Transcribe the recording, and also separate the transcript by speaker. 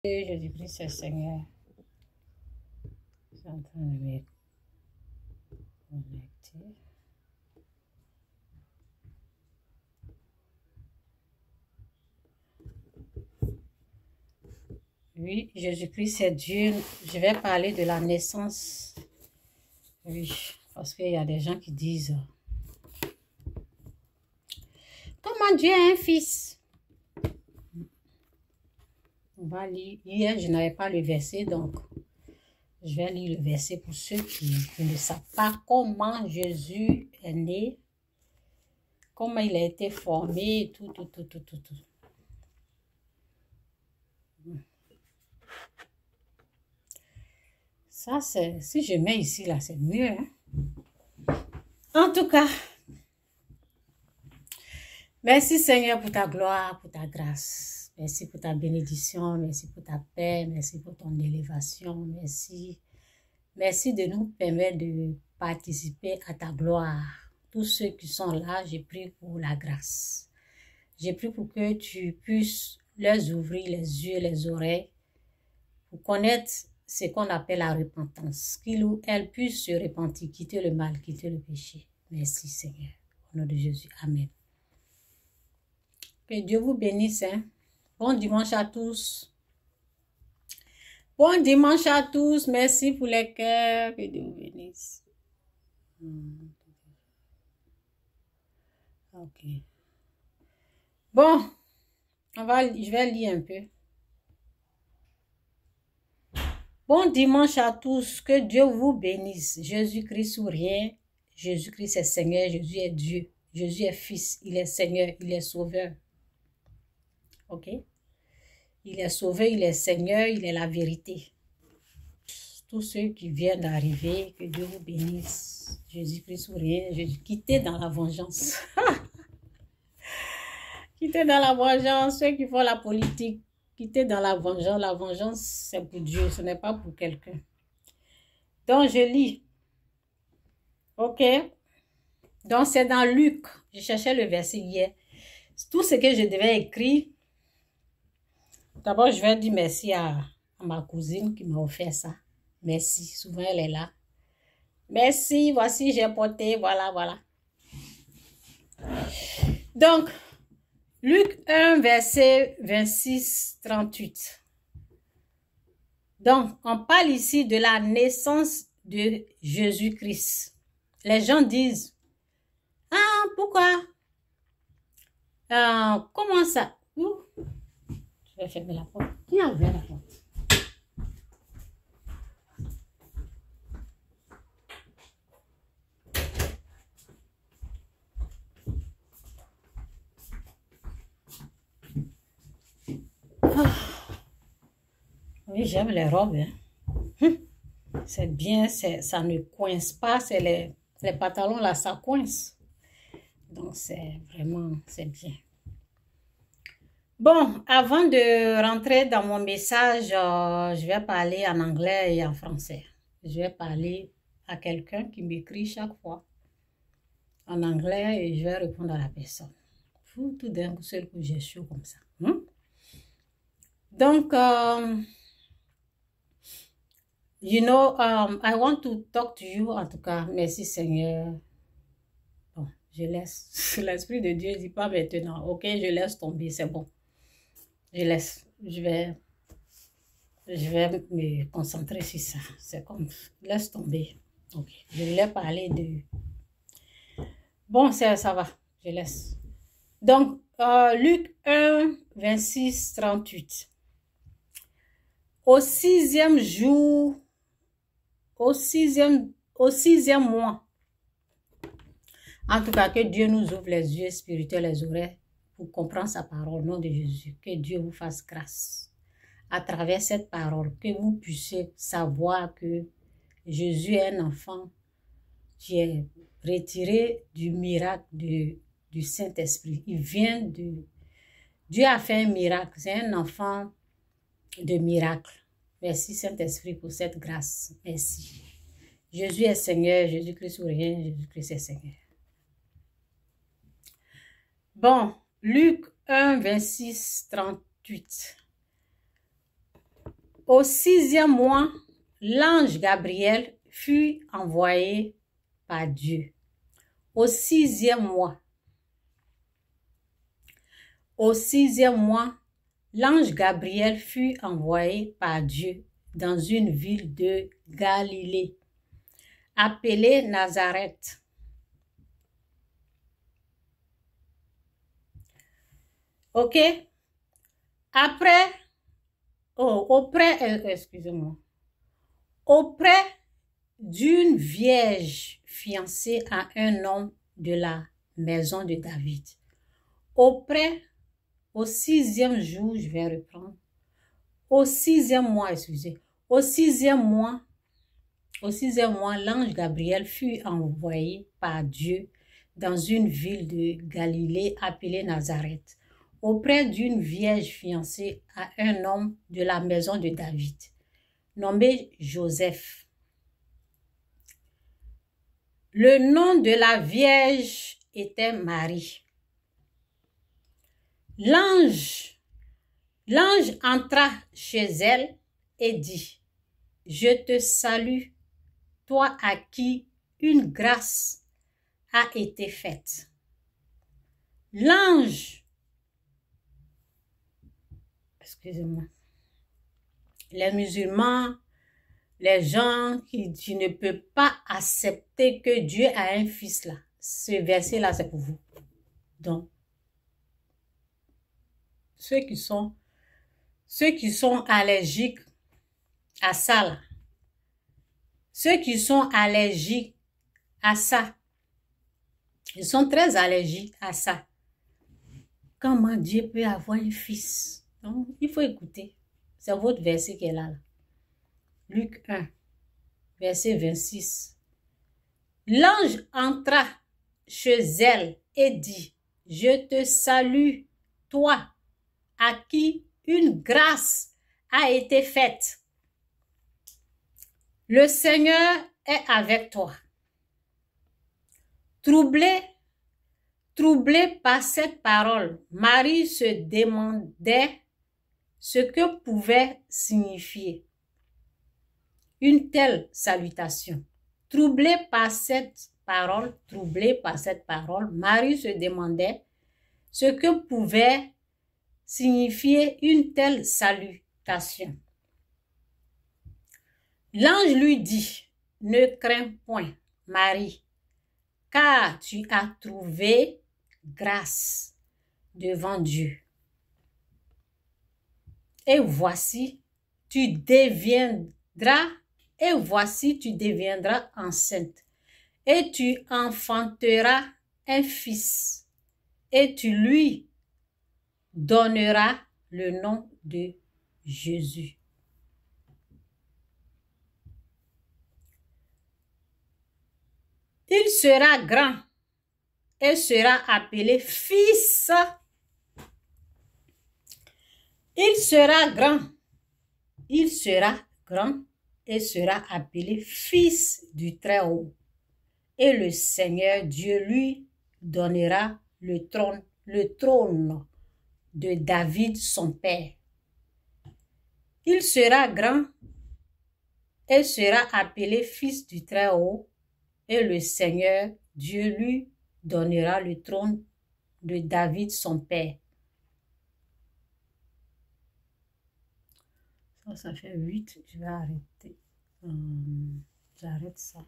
Speaker 1: Jésus-Christ est Seigneur. Je suis en train de me connecter. Oui, Jésus-Christ est Dieu. Je vais parler de la naissance. Oui, parce qu'il y a des gens qui disent comment Dieu a un fils? On va lire. Hier, je n'avais pas le verset, donc je vais lire le verset pour ceux qui ne savent pas comment Jésus est né, comment il a été formé, tout. Ça, c'est, si je mets ici, là, c'est mieux. Hein? En tout cas, merci Seigneur pour ta gloire, pour ta grâce. Merci pour ta bénédiction, merci pour ta paix, merci pour ton élévation, merci. Merci de nous permettre de participer à ta gloire. Tous ceux qui sont là, j'ai prié pour la grâce. J'ai prié pour que tu puisses leur ouvrir les yeux, les oreilles, pour connaître ce qu'on appelle la repentance. Qu'ils ou elles puissent se repentir, quitter le mal, quitter le péché. Merci Seigneur. Au nom de Jésus. Amen. Que Dieu vous bénisse. Hein? Bon dimanche à tous. Bon dimanche à tous. Merci pour les cœurs. Que Dieu vous bénisse. Ok. Bon, je vais lire un peu. Bon dimanche à tous. Que Dieu vous bénisse. Jésus-Christ ou rien. Jésus-Christ est Seigneur. Jésus est Dieu. Jésus est Fils. Il est Seigneur. Il est Sauveur. Ok? Il est Sauveur. Il est Seigneur. Il est la vérité. Tous ceux qui viennent d'arriver, que Dieu vous bénisse. Jésus-Christ ou rien. Quittez dans la vengeance. Quittez dans la vengeance. Ceux qui font la politique, quittez dans la vengeance. La vengeance, c'est pour Dieu. Ce n'est pas pour quelqu'un. Donc, je lis. Ok? Donc, c'est dans Luc. Je cherchais le verset hier. Tout ce que je devais écrire. D'abord, je vais dire merci à ma cousine qui m'a offert ça. Merci. Souvent, elle est là. Merci. Voici, j'ai porté. Voilà. Donc, Luc 1, verset 26-38. Donc, on parle ici de la naissance de Jésus-Christ. Les gens disent, ah, pourquoi? Comment ça? Je vais fermer la porte. Qui a ouvert la porte? Oui, j'aime les robes. Hein. C'est bien, ça ne coince pas. C'est les pantalons là, ça coince. Donc, c'est vraiment, c'est bien. Bon, avant de rentrer dans mon message, je vais parler en anglais et en français. Je vais parler à quelqu'un qui m'écrit chaque fois en anglais et je vais répondre à la personne. Tout d'un seul coup, j'ai chaud comme ça. Donc, you know, I want to talk to you. En tout cas, merci Seigneur. Bon, je laisse. L'Esprit de Dieu ne dit pas maintenant. Ok, je laisse tomber, c'est bon. Je laisse. Je vais me concentrer sur ça. C'est comme, laisse tomber. Ok, je voulais parler de... Bon, ça va. Je laisse. Donc, Luc 1, 26-38. Au sixième jour, au sixième mois. En tout cas, que Dieu nous ouvre les yeux spirituels, les oreilles, pour comprendre sa parole au nom de Jésus. Que Dieu vous fasse grâce. À travers cette parole, que vous puissiez savoir que Jésus est un enfant qui est retiré du miracle du Saint-Esprit. Il vient de... Dieu a fait un miracle. C'est un enfant de miracle. Merci Saint-Esprit pour cette grâce. Merci. Jésus est Seigneur, Jésus-Christ ou rien, Jésus-Christ est Seigneur. Bon, Luc 1, 26-38. Au 6e mois, l'ange Gabriel fut envoyé par Dieu. Au 6e mois. Au 6e mois, l'ange Gabriel fut envoyé par Dieu dans une ville de Galilée, appelée Nazareth. OK? Après, excusez-moi, auprès d'une vierge fiancée à un homme de la maison de David. Au 6e jour, je vais reprendre. Au 6e mois, excusez. Au 6e mois, l'ange Gabriel fut envoyé par Dieu dans une ville de Galilée appelée Nazareth, auprès d'une vierge fiancée à un homme de la maison de David, nommé Joseph. Le nom de la vierge était Marie. L'ange entra chez elle et dit, « Je te salue, toi à qui une grâce a été faite. » L'ange, excusez-moi, les musulmans, les gens qui ne peuvent pas accepter que Dieu a un fils là, ce verset-là, c'est pour vous. Donc, ceux qui sont allergiques à ça là, ceux qui sont allergiques à ça, ils sont très allergiques à ça. Comment Dieu peut avoir un fils? Donc, il faut écouter. C'est votre verset qui est là. Luc 1, verset 26. L'ange entra chez elle et dit, « Je te salue, toi, à qui une grâce a été faite. Le Seigneur est avec toi. » Troublée par cette parole, Marie se demandait ce que pouvait signifier une telle salutation. Troublée par cette parole, Marie se demandait ce que pouvait signifier une telle salutation. L'ange lui dit, « Ne crains point, Marie, car tu as trouvé grâce devant Dieu. Et voici, tu deviendras enceinte, et tu enfanteras un fils, et tu lui donneras le nom de Jésus. Il sera grand et sera appelé fils. Il sera grand et sera appelé fils du Très-Haut. Et le Seigneur Dieu lui donnera le trône de David son père. Il sera grand et sera appelé fils du Très-Haut. Et le Seigneur Dieu lui donnera le trône de David son père. Ça fait 8, je vais arrêter. J'arrête ça.